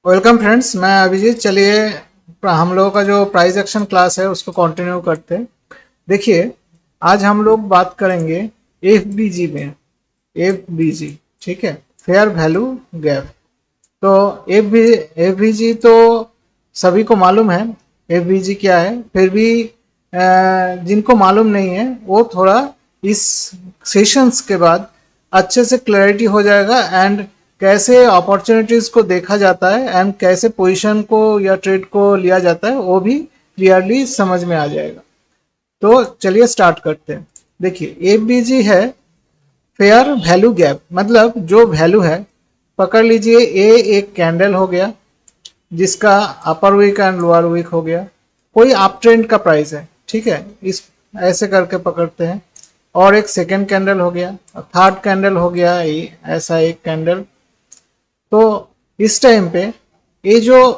Welcome friends, मैं अभिजीत। चलिए हम लोगों का जो प्राइस एक्शन क्लास है उसको कंटिन्यू करते हैं। देखिए, आज हम लोग बात करेंगे एफबीजी में। एफबीजी, ठीक है, फेयर वैल्यू गैप। तो एफबीजी तो सभी को मालूम है एफबीजी क्या है। फिर भी जिनको मालूम नहीं है वो थोड़ा इस सेशंस के बाद अच्छे से क्लैरिटी हो जाएगा एंड कैसे अपॉर्चुनिटीज को देखा जाता है एंड कैसे पोजीशन को या ट्रेड को लिया जाता है वो भी क्लियरली समझ में आ जाएगा। तो चलिए स्टार्ट करते हैं। देखिए, एफबीजी है फेयर वैल्यू गैप, मतलब जो वैल्यू है, पकड़ लीजिए ए एक कैंडल हो गया जिसका अपर वीक एंड लोअर वीक हो गया। कोई अप ट्रेंड का प्राइस है, ठीक है, इस ऐसे करके पकड़ते हैं। और एक सेकेंड कैंडल हो गया, थर्ड कैंडल हो गया, ऐसा एक कैंडल। तो इस टाइम पे ये जो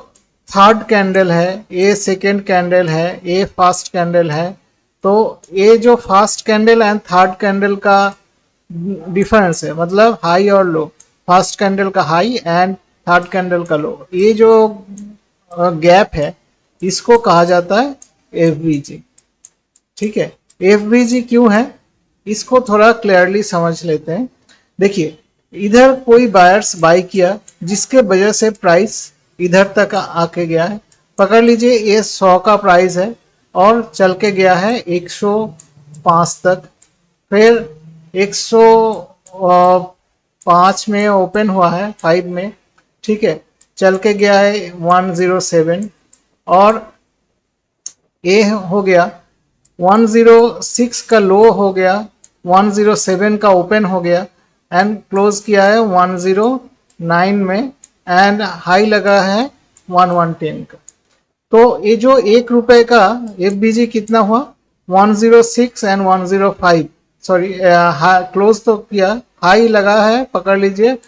थर्ड कैंडल है, ये सेकेंड कैंडल है, ये फर्स्ट कैंडल है। तो ये जो first candle and third candle का डिफरेंस है, मतलब हाई और लो। फर्स्ट कैंडल का हाई एंड थर्ड कैंडल का लो, ये जो गैप है इसको कहा जाता है एफबीजी। ठीक है, एफबीजी क्यों है इसको थोड़ा क्लियरली समझ लेते हैं। देखिए, इधर कोई बायर्स बाई किया जिसके वजह से प्राइस इधर तक आके गया है। पकड़ लीजिए ये 100 का प्राइस है और चल के गया है 105 तक। फिर 105 में ओपन हुआ है, 5 में, ठीक है, चल के गया है 107 और ये हो गया 106 का लो हो गया, 107 का ओपन हो गया एंड क्लोज किया है 109 में एंड हाई लगा है 1110 का। तो ये जो 1 रुपए का एफबीजी कितना हुआ, 106 एंड 105, सॉरी क्लोज तो किया, हाई लगा है, पकड़ लीजिए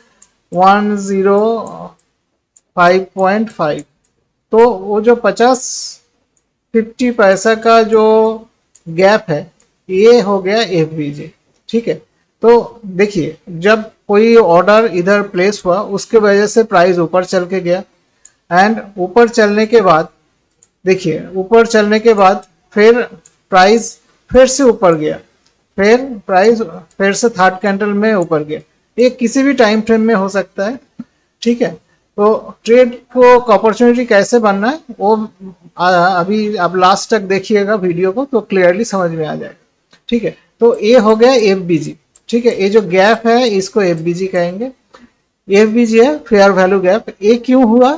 105.5। तो वो जो 50 पैसा का जो गैप है ये हो गया एफबीजी। ठीक है, तो देखिए, जब कोई ऑर्डर इधर प्लेस हुआ उसके वजह से प्राइस ऊपर चल के गया एंड ऊपर चलने के बाद, देखिए, ऊपर चलने के बाद फिर प्राइस फिर से ऊपर गया, फिर प्राइस फिर से थर्ड कैंडल में ऊपर गया। ये किसी भी टाइम फ्रेम में हो सकता है। ठीक है, तो ट्रेड को अपॉर्चुनिटी कैसे बनना है वो अभी आप लास्ट तक देखिएगा वीडियो को तो क्लियरली समझ में आ जाएगा। ठीक है, तो ये हो गया एफबीजी। ठीक है, ये जो गैप है इसको एफबीजी कहेंगे। एफबीजी है फेयर वैल्यू गैप। ये क्यों हुआ,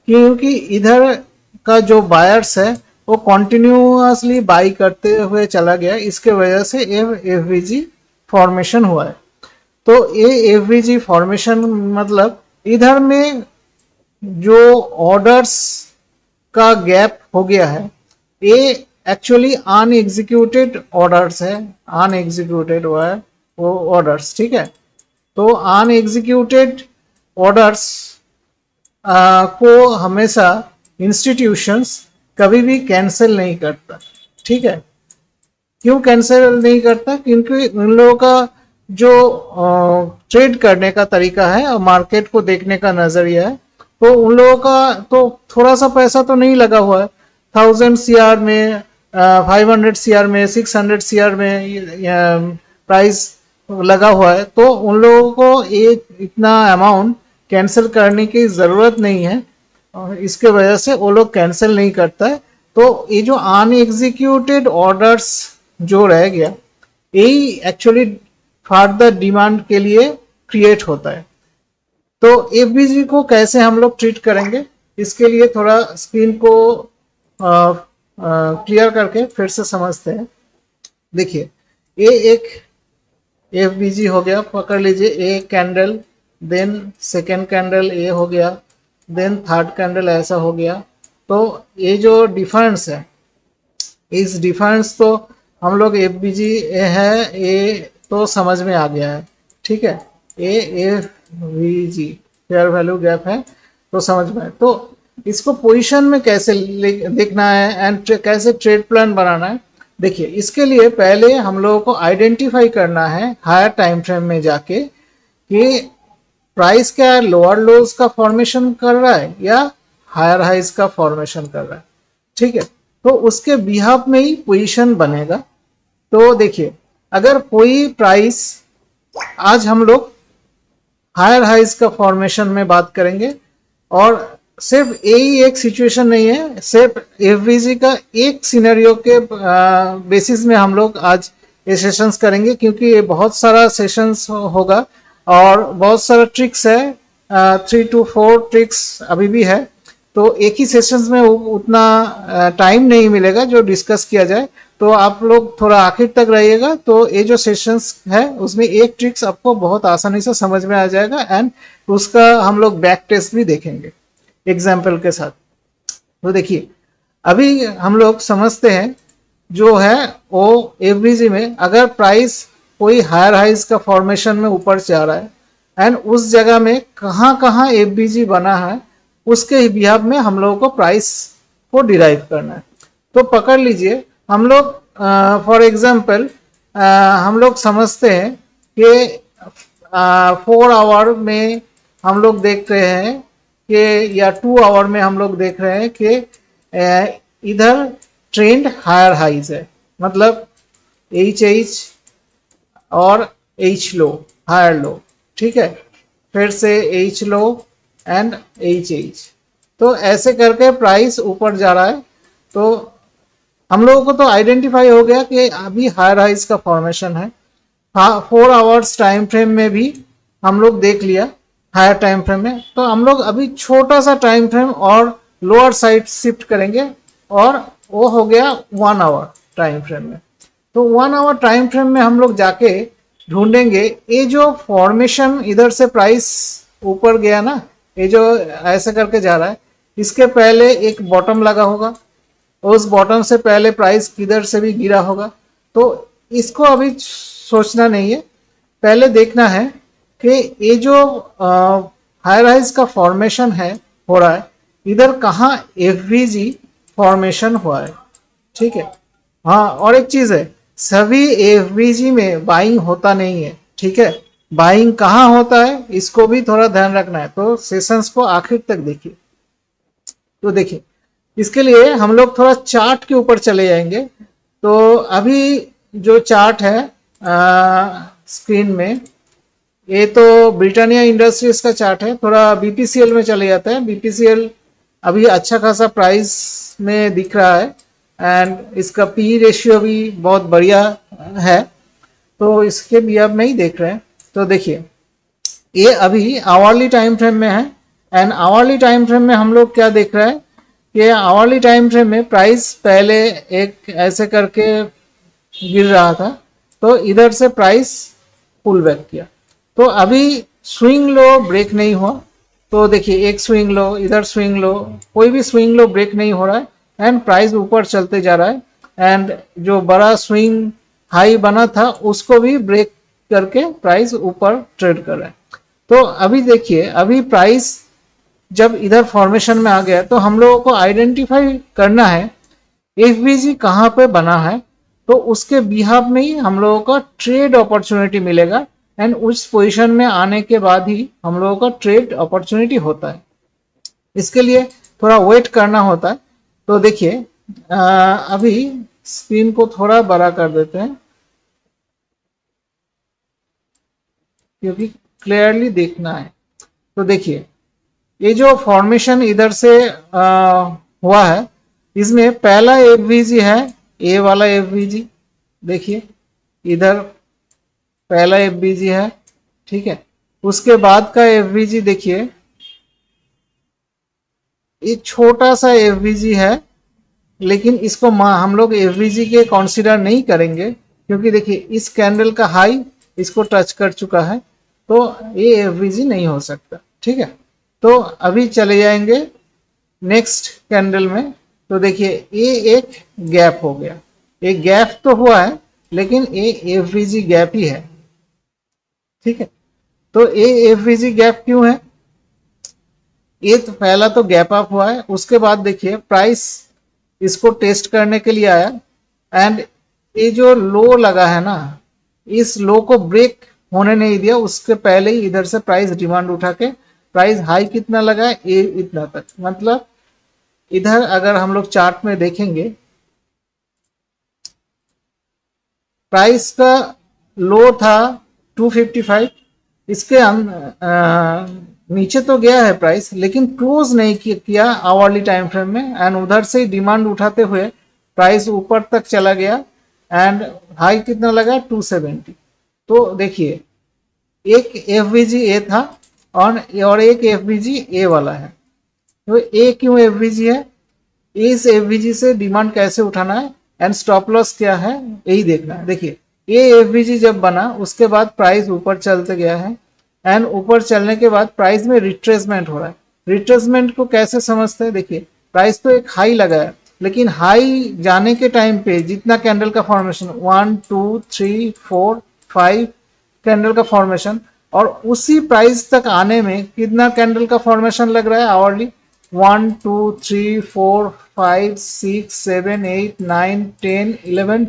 क्योंकि इधर का जो बायर्स है वो कॉन्टिन्यूसली बाई करते हुए चला गया, इसके वजह से एफबीजी फॉर्मेशन हुआ है। तो ये एफबीजी फॉर्मेशन मतलब इधर में जो ऑर्डर्स का गैप हो गया है ये एक्चुअली अनएग्जीक्यूटेड ऑर्डर्स है, अनएग्जीक्यूटेड हुआ है वो ऑर्डर्स। ठीक है, तो अनएग्जीक्यूटेड ऑर्डर्स को हमेशा इंस्टीट्यूशंस कभी भी कैंसिल नहीं करता। ठीक है, क्यों कैंसिल नहीं करता, क्योंकि उन लोगों का जो ट्रेड करने का तरीका है और मार्केट को देखने का नजरिया है, तो उन लोगों का तो थोड़ा सा पैसा तो नहीं लगा हुआ है। 1000 CR में, 500 CR में, 600 CR में प्राइस लगा हुआ है, तो उन लोगों को ये इतना अमाउंट कैंसिल करने की ज़रूरत नहीं है और इसके वजह से वो लोग कैंसिल नहीं करता है। तो ये जो अनएग्जीक्यूटेड ऑर्डर्स जो रह गया यही एक्चुअली फर्दर डिमांड के लिए क्रिएट होता है। तो एफबीजी को कैसे हम लोग ट्रीट करेंगे, इसके लिए थोड़ा स्क्रीन को क्लियर करके फिर से समझते हैं। देखिए, ये एक एफबीजी हो गया, पकड़ लीजिए a candle, then second candle ए हो गया, देन थर्ड कैंडल ऐसा हो गया। तो ये जो डिफरेंस है, इस डिफरेंस तो हम लोग एफबीजी है ये तो समझ में आ गया है। ठीक है, ए एफबीजी फेयर वैल्यू गैप है तो समझ में। तो इसको पोजीशन में कैसे देखना है एंड कैसे ट्रेड प्लान बनाना है, देखिए, इसके लिए पहले हम लोगों को आइडेंटिफाई करना है हायर टाइम फ्रेम में जाके कि प्राइस क्या लोअर लोज का फॉर्मेशन कर रहा है या हायर हाइज का फॉर्मेशन कर रहा है, ठीक है। तो उसके बिहाफ में ही पोजीशन बनेगा। तो देखिए, अगर कोई प्राइस, आज हम लोग हायर हाइज का फॉर्मेशन में बात करेंगे, और सिर्फ यही एक सिचुएशन नहीं है, सिर्फ एफवीजी का एक सिनेरियो के बेसिस में हम लोग आज ये सेशंस करेंगे, क्योंकि ये बहुत सारा सेशंस होगा और बहुत सारा ट्रिक्स है, 3 to 4 ट्रिक्स अभी भी है। तो एक ही सेशंस में उतना टाइम नहीं मिलेगा जो डिस्कस किया जाए, तो आप लोग थोड़ा आखिर तक रहिएगा। तो ये जो सेशंस है उसमें एक ट्रिक्स आपको बहुत आसानी से समझ में आ जाएगा, एंड उसका हम लोग बैक टेस्ट भी देखेंगे एग्जाम्पल के साथ। तो देखिए, अभी हम लोग समझते हैं जो है वो एफबीजी में अगर प्राइस कोई हायर हाइज का फॉर्मेशन में ऊपर जा रहा है एंड उस जगह में कहाँ कहाँ एफबीजी बना है, उसके बिहाफ में हम लोगों को प्राइस को डिराइव करना है। तो पकड़ लीजिए, हम लोग फॉर एग्जांपल हम लोग समझते हैं कि 4 आवर में हम लोग देख रहे हैं कि, या 2 आवर में हम लोग देख रहे हैं कि इधर ट्रेंड हायर हाइज है, मतलब एच और एच लो, हायर लो, ठीक है, फिर से एच लो एंड एच। तो ऐसे करके प्राइस ऊपर जा रहा है। तो हम लोगों को तो आइडेंटिफाई हो गया कि अभी हायर हाइज का फॉर्मेशन है। 4 आवर्स टाइम फ्रेम में भी हम लोग देख लिया हायर टाइम फ्रेम में। तो हम लोग अभी छोटा सा टाइम फ्रेम और लोअर साइड शिफ्ट करेंगे, और वो हो गया 1 आवर टाइम फ्रेम में। तो 1 आवर टाइम फ्रेम में हम लोग जाके ढूंढेंगे ये जो फॉर्मेशन इधर से प्राइस ऊपर गया ना, ये जो ऐसे करके जा रहा है, इसके पहले एक बॉटम लगा होगा, उस बॉटम से पहले प्राइस किधर से भी गिरा होगा। तो इसको अभी सोचना नहीं है, पहले देखना है कि ये जो हायर हाइज का फॉर्मेशन है हो रहा है, इधर कहाँ एफवीजी फॉर्मेशन हुआ है, ठीक है। हाँ, और एक चीज है, सभी एफवीजी में बाइंग होता नहीं है, ठीक है। बाइंग कहाँ होता है इसको भी थोड़ा ध्यान रखना है। तो सेशंस को आखिर तक देखिए। तो देखिए, इसके लिए हम लोग थोड़ा चार्ट के ऊपर चले जाएंगे। तो अभी जो चार्ट है स्क्रीन में, ये तो ब्रिटानिया इंडस्ट्रीज का चार्ट है। थोड़ा बीपीसीएल में चले जाते हैं। बीपीसीएल अभी अच्छा खासा प्राइस में दिख रहा है, एंड इसका पी रेशियो भी बहुत बढ़िया है। तो इसके भी अब नहीं देख रहे हैं। तो देखिए, ये अभी आवरली टाइम फ्रेम में है, एंड आवरली टाइम फ्रेम में हम लोग क्या देख रहे हैं कि आवरली टाइम फ्रेम में प्राइस पहले एक ऐसे करके गिर रहा था, तो इधर से प्राइस पुल बैक किया। तो अभी स्विंग लो ब्रेक नहीं हुआ। तो देखिए, एक स्विंग लो, इधर स्विंग लो, कोई भी स्विंग लो ब्रेक नहीं हो रहा है, एंड प्राइस ऊपर चलते जा रहा है। एंड जो बड़ा स्विंग हाई बना था उसको भी ब्रेक करके प्राइस ऊपर ट्रेड कर रहा है। तो अभी देखिए, अभी प्राइस जब इधर फॉर्मेशन में आ गया, तो हम लोगों को आइडेंटिफाई करना है एफबीजी कहाँ पे बना है। तो उसके बिहाफ में ही हम लोगों को ट्रेड अपॉर्चुनिटी मिलेगा, एंड उस पोजीशन में आने के बाद ही हम लोगों को ट्रेड अपॉर्चुनिटी होता है। इसके लिए थोड़ा वेट करना होता है। तो देखिए, अभी स्क्रीन को थोड़ा बड़ा कर देते हैं क्योंकि क्लियरली देखना है। तो देखिए, ये जो फॉर्मेशन इधर से हुआ है, इसमें पहला एफवीजी है ए वाला एफवीजी। देखिए, इधर पहला एफवीजी है, ठीक है। उसके बाद का एफवीजी देखिए, ये छोटा सा एफवीजी है, लेकिन इसको हम लोग एफवीजी के कंसीडर नहीं करेंगे, क्योंकि देखिए इस कैंडल का हाई इसको टच कर चुका है, तो ये एफवीजी नहीं हो सकता, ठीक है। तो अभी चले जाएंगे नेक्स्ट कैंडल में। तो देखिए, ये एक गैप हो गया, एक गैप तो हुआ है लेकिन ये एफवीजी गैप ही है, ठीक है। तो ये एफवीजी गैप क्यों है? ये तो पहला तो गैप अप हुआ है, उसके बाद देखिए प्राइस इसको टेस्ट करने के लिए आया, एंड ये जो लो लगा है ना, इस लो को ब्रेक होने नहीं दिया। उसके पहले ही इधर से प्राइस डिमांड उठा के प्राइस हाई कितना लगा है, ये इतना तक, मतलब इधर अगर हम लोग चार्ट में देखेंगे, प्राइस का लो था 255, इसके नीचे तो गया है प्राइस, लेकिन क्लोज नहीं किया आवरली टाइम फ्रेम में, एंड उधर से डिमांड उठाते हुए प्राइस ऊपर तक चला गया, एंड हाई कितना लगा 270। तो देखिए, एक एफ ए था और एक एफ ए वाला है। तो ए क्यों एफ है, इस एफ से डिमांड कैसे उठाना है एंड स्टॉप लॉस क्या है, यही देखना है। देखिए, ये एफ जब बना उसके बाद प्राइस ऊपर चलते गया है, एंड ऊपर चलने के बाद प्राइस में रिट्रेसमेंट हो रहा है। रिट्रेसमेंट को कैसे समझते हैं, देखिए प्राइस तो एक हाई लगा है, लेकिन हाई जाने के टाइम पे जितना कैंडल का फॉर्मेशन 1 2 3 4 5 कैंडल का फॉर्मेशन, और उसी प्राइस तक आने में कितना कैंडल का फॉर्मेशन लग रहा है आवरली, 1 2 3 4 5 6 7 8 9 10 11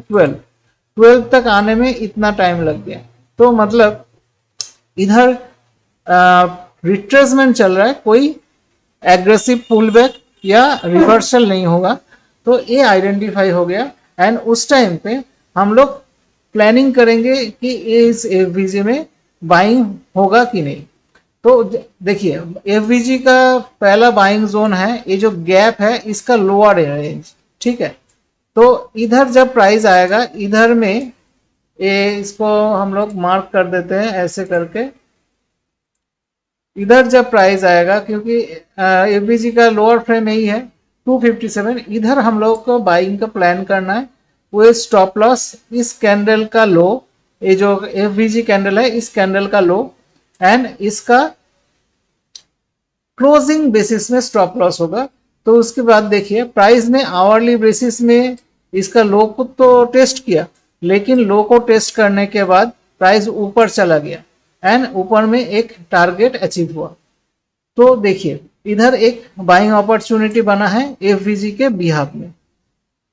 12 तक आने में इतना टाइम लग गया। तो मतलब इधर रिट्रेसमेंट चल रहा है, कोई एग्रेसिव पुल बैक या रिवर्सल नहीं होगा। तो ये आइडेंटिफाई हो गया, एंड उस टाइम पे हम लोग प्लानिंग करेंगे कि इस एफ में बाइंग होगा कि नहीं। तो देखिए, एफ का पहला बाइंग जोन है, ये जो गैप है इसका लोअर रेंज, ठीक है। तो इधर जब प्राइस आएगा, इधर में ये इसको हम लोग मार्क कर देते हैं ऐसे करके, इधर जब प्राइस आएगा, क्योंकि एफबीजी का लोअर फ्रेम यही है 257, इधर हम लोग को बाइंग का प्लान करना है। वो स्टॉप लॉस इस कैंडल का लो, ये जो एफबीजी कैंडल है इस कैंडल का लो, एंड इसका क्लोजिंग बेसिस में स्टॉप लॉस होगा। तो उसके बाद देखिए, प्राइस ने आवरली बेसिस में इसका लो को तो टेस्ट किया, लेकिन लो को टेस्ट करने के बाद प्राइस ऊपर चला गया, एंड ऊपर में एक टारगेट अचीव हुआ। तो देखिए, इधर एक बाइंग अपॉर्चुनिटी बना है एफवीजी के बिहाफ में।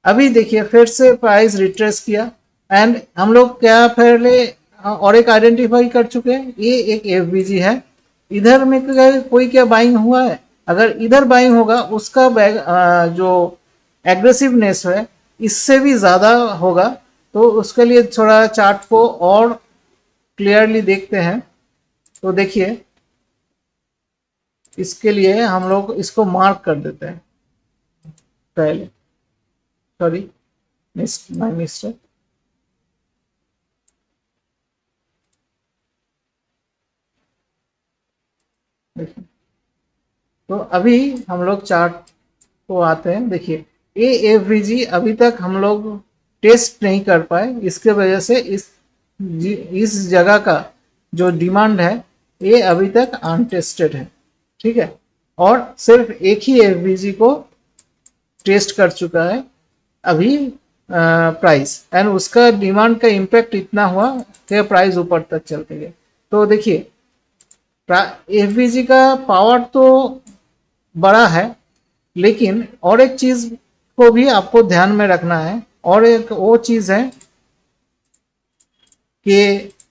अभी देखिए, फिर से प्राइस रिट्रेस किया, एंड हम लोग क्या पहले और एक आइडेंटिफाई कर चुके हैं, ये एक एफवीजी है। इधर में कोई क्या बाइंग हुआ है, अगर इधर बाइंग होगा उसका जो एग्रेसिवनेस है इससे भी ज़्यादा होगा। तो उसके लिए थोड़ा चार्ट को और क्लियरली देखते हैं। तो देखिए, इसके लिए हम लोग इसको मार्क कर देते हैं पहले, सॉरी माय मिस्टेक। तो अभी हम लोग चार्ट को आते हैं। देखिए, ए एफ अभी तक हम लोग टेस्ट नहीं कर पाए, इसके वजह से इस जगह का जो डिमांड है ये अभी तक अनटेस्टेड है, ठीक है। और सिर्फ एक ही एफ को टेस्ट कर चुका है अभी प्राइस, एंड उसका डिमांड का इम्पैक्ट इतना हुआ कि प्राइस ऊपर तक चलते गए। तो देखिए, एफ का पावर तो बड़ा है, लेकिन और एक चीज को भी आपको ध्यान में रखना है, और एक वो चीज है कि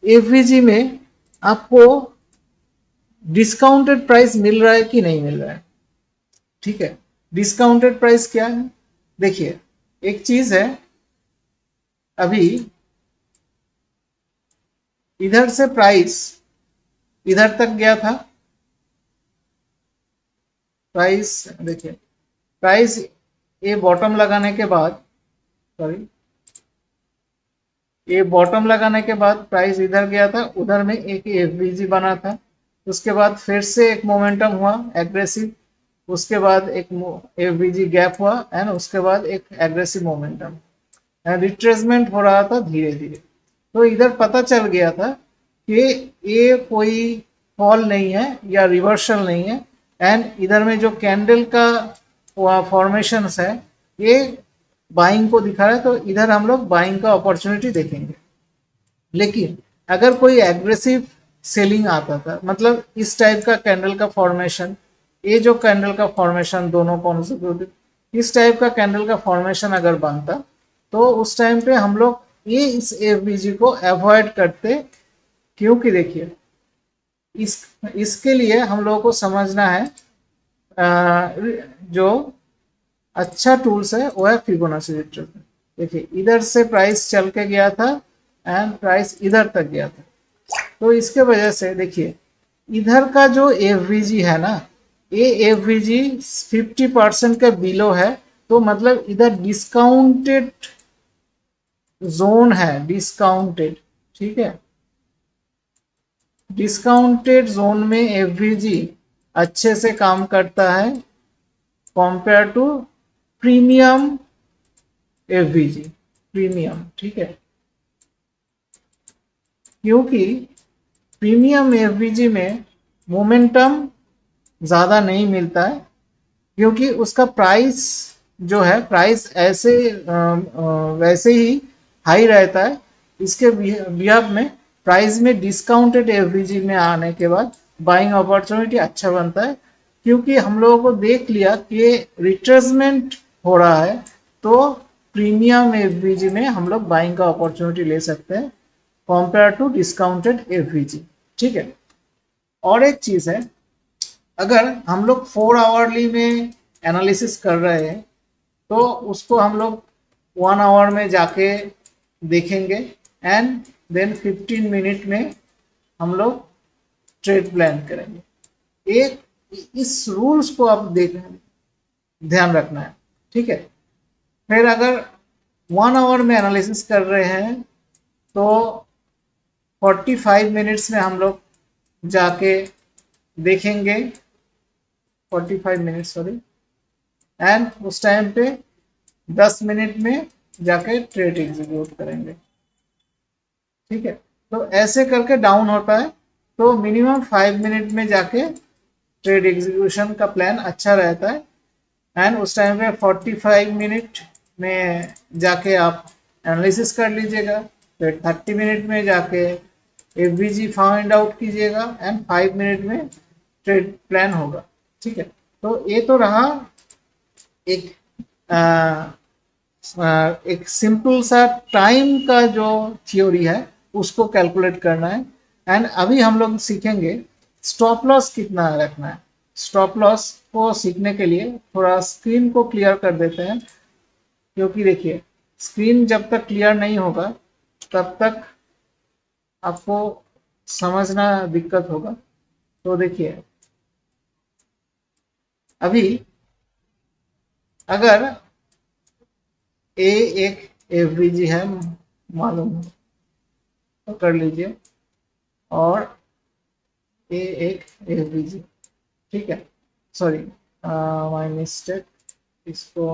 एफवीजी में आपको डिस्काउंटेड प्राइस मिल रहा है कि नहीं मिल रहा है, ठीक है। डिस्काउंटेड प्राइस क्या है, देखिए एक चीज है, अभी इधर से प्राइस इधर तक गया था, प्राइस देखिए, प्राइस ये बॉटम लगाने के बाद, सॉरी, ये बॉटम लगाने के बाद प्राइस इधर गया था, उधर में एक एफबीजी बना था, उसके बाद फिर से एक मोमेंटम हुआ एग्रेसिव, उसके बाद एक एफबीजी गैप हुआ, एंड उसके बाद एक एग्रेसिव मोमेंटम, रिट्रेसमेंट हो रहा था धीरे धीरे। तो इधर पता चल गया था कि ये कोई फॉल नहीं है या रिवर्सल नहीं है, एंड इधर में जो कैंडल का फॉर्मेशन है ये बाइंग को दिखा रहा है। तो इधर हम लोग बाइंग का अपॉर्चुनिटी देखेंगे। लेकिन अगर कोई एग्रेसिव सेलिंग आता था, मतलब इस टाइप का कैंडल का फॉर्मेशन, ये जो कैंडल का फॉर्मेशन दोनों कॉन्सेक्यूटिव, इस टाइप का कैंडल का फॉर्मेशन अगर बनता, तो उस टाइम पे हम लोग ये इस एफबीजी को अवॉइड करते। क्योंकि देखिए, इसके लिए हम लोगों को समझना है जो अच्छा टूल्स है वो है फिबोनाची रिट्रेसमेंट। देखिए इधर से प्राइस चल के गया था एंड प्राइस इधर तक गया था, तो इसके वजह से देखिए इधर का जो एफवीजी है ना, ये एफवीजी 50% के बिलो है, तो मतलब इधर डिस्काउंटेड जोन है, डिस्काउंटेड, ठीक है। डिस्काउंटेड जोन में एफवीजी अच्छे से काम करता है compare to premium FVG, premium, ठीक है। क्योंकि प्रीमियम एफवीजी में मोमेंटम ज़्यादा नहीं मिलता है, क्योंकि उसका प्राइस जो है, प्राइस ऐसे वैसे ही हाई रहता है। इसके बिहाफ में प्राइस में डिस्काउंटेड एफवीजी में आने के बाद बाइंग अपॉर्चुनिटी अच्छा बनता है, क्योंकि हम लोगों को देख लिया कि रिट्रेसमेंट हो रहा है, तो प्रीमियम एफवीजी में हम लोग बाइंग का अपॉर्चुनिटी ले सकते हैं कंपेयर टू डिस्काउंटेड एफवीजी, ठीक है। और एक चीज़ है, अगर हम लोग 4 आवरली में एनालिसिस कर रहे हैं तो उसको हम लोग 1 आवर में जाके देखेंगे एंड देन 15 मिनट में हम लोग ट्रेड प्लान करेंगे। एक इस रूल्स को आप देख ध्यान रखना है, ठीक है। फिर अगर 1 आवर में एनालिसिस कर रहे हैं तो 45 मिनट्स में हम लोग जाके देखेंगे, 45 मिनट सॉरी, एंड उस टाइम पे 10 मिनट में जाके ट्रेड एग्जीक्यूट करेंगे, ठीक है। तो ऐसे करके डाउन होता है, तो मिनिमम 5 मिनट में जाके ट्रेड एग्जीक्यूशन का प्लान अच्छा रहता है एंड उस टाइम पे 45 मिनट में जाके आप एनालिसिस कर लीजिएगा, फिर 30 मिनट में जाके एफवीजी फाइंड आउट कीजिएगा एंड 5 मिनट में ट्रेड प्लान होगा, ठीक है। तो ये तो रहा एक एक सिंपल सा टाइम का जो थ्योरी है उसको कैलकुलेट करना है। एंड अभी हम लोग सीखेंगे स्टॉप लॉस कितना रखना है। स्टॉप लॉस को सीखने के लिए थोड़ा स्क्रीन को क्लियर कर देते हैं, क्योंकि देखिए स्क्रीन जब तक क्लियर नहीं होगा तब तक आपको समझना दिक्कत होगा। तो देखिए अभी अगर ए एक एफवीजी है मालूम तो कर लीजिए, और ए एक एफवीजी, ठीक है। सॉरी माय मिस्टेक, इसको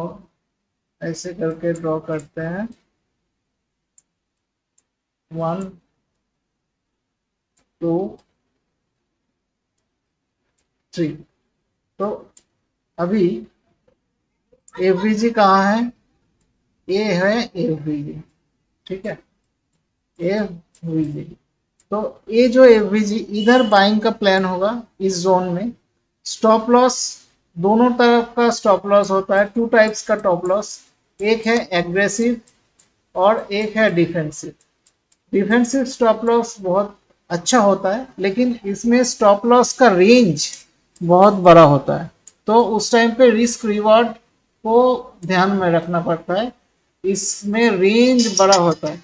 ऐसे करके ड्रॉ करते हैं 1 2 3। तो अभी एफवीजी कहाँ है, ए है एफवीजी, ठीक है, एफवीजी। तो ये जो एफवीजी इधर बाइंग का प्लान होगा इस जोन में। स्टॉप लॉस दोनों तरफ का स्टॉप लॉस होता है, 2 टाइप्स का स्टॉप लॉस, एक है एग्रेसिव और एक है डिफेंसिव। डिफेंसिव स्टॉप लॉस बहुत अच्छा होता है, लेकिन इसमें स्टॉप लॉस का रेंज बहुत बड़ा होता है, तो उस टाइम पे रिस्क रिवॉर्ड को ध्यान में रखना पड़ता है। इसमें रेंज बड़ा होता है,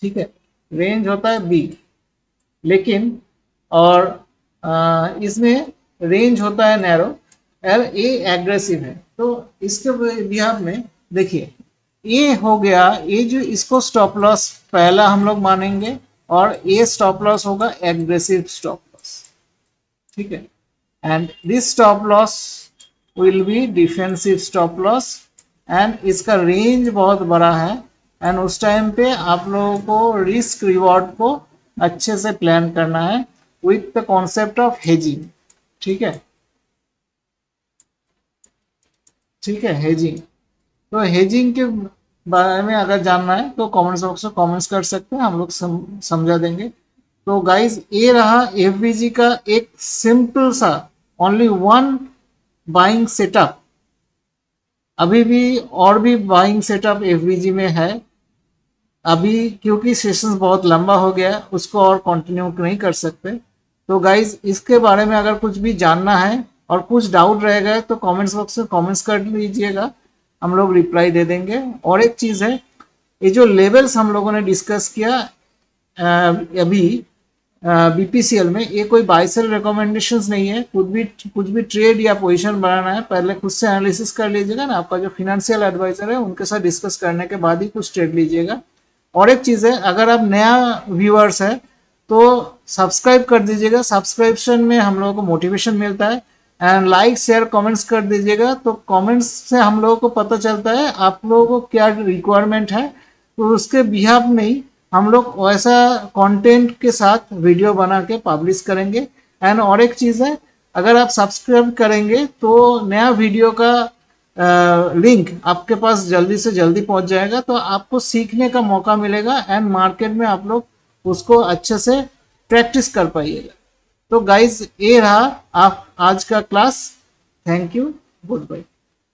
ठीक है, रेंज होता है बी, लेकिन और इसमें रेंज होता है नैरो, और ए एग्रेसिव है। तो इसके बिहार में देखिए ये हो गया, ये जो इसको स्टॉप लॉस पहला हम लोग मानेंगे, और ये स्टॉप लॉस होगा एग्रेसिव स्टॉप लॉस, ठीक है। And this stop loss will be defensive stop loss, and इसका रेंज बहुत बड़ा है, एंड उस टाइम पे आप लोगों को रिस्क रिवॉर्ड को अच्छे से प्लान करना है with the concept of hedging, ठीक है, ठीक है, हेजिंग। तो हेजिंग के बारे में अगर जानना है तो कमेंट्स बॉक्स में कमेंट्स कर सकते हैं, हम लोग समझा देंगे। तो गाइज ये रहा एफवीजी का एक सिंपल सा ओनली वन बाइंग सेटअप। अभी भी और भी बाइंग सेटअप एफवीजी में है, अभी क्योंकि सेशन बहुत लंबा हो गया उसको और कंटिन्यू नहीं कर सकते। तो गाइज इसके बारे में अगर कुछ भी जानना है और कुछ डाउट रह गए तो कमेंट्स बॉक्स में कमेंट्स कर लीजिएगा, हम लोग रिप्लाई दे देंगे। और एक चीज़ है, ये जो लेवल्स हम लोगों ने डिस्कस किया अभी बीपीसीएल में, ये कोई बाय सेल रिकमेंडेशंस नहीं है। कुछ भी ट्रेड या पोजीशन बनाना है पहले खुद से एनालिसिस कर लीजिएगा ना, आपका जो फिनेंशियल एडवाइजर है उनके साथ डिस्कस करने के बाद ही कुछ ट्रेड लीजिएगा। और एक चीज़ है, अगर आप नया व्यूअर्स है तो सब्सक्राइब कर दीजिएगा, सब्सक्रिप्शन में हम लोगों को मोटिवेशन मिलता है। एंड लाइक शेयर कमेंट्स कर दीजिएगा, तो कमेंट्स से हम लोगों को पता चलता है आप लोगों को क्या रिक्वायरमेंट है, तो उसके बिहाफ में ही हम लोग वैसा कंटेंट के साथ वीडियो बना के पब्लिश करेंगे। एंड और एक चीज़ है, अगर आप सब्सक्राइब करेंगे तो नया वीडियो का लिंक आपके पास जल्दी से जल्दी पहुंच जाएगा, तो आपको सीखने का मौका मिलेगा एंड मार्केट में आप लोग उसको अच्छे से प्रैक्टिस कर पाइएगा। तो गाइज, ये रहा आप आज का class. Thank you, good bye.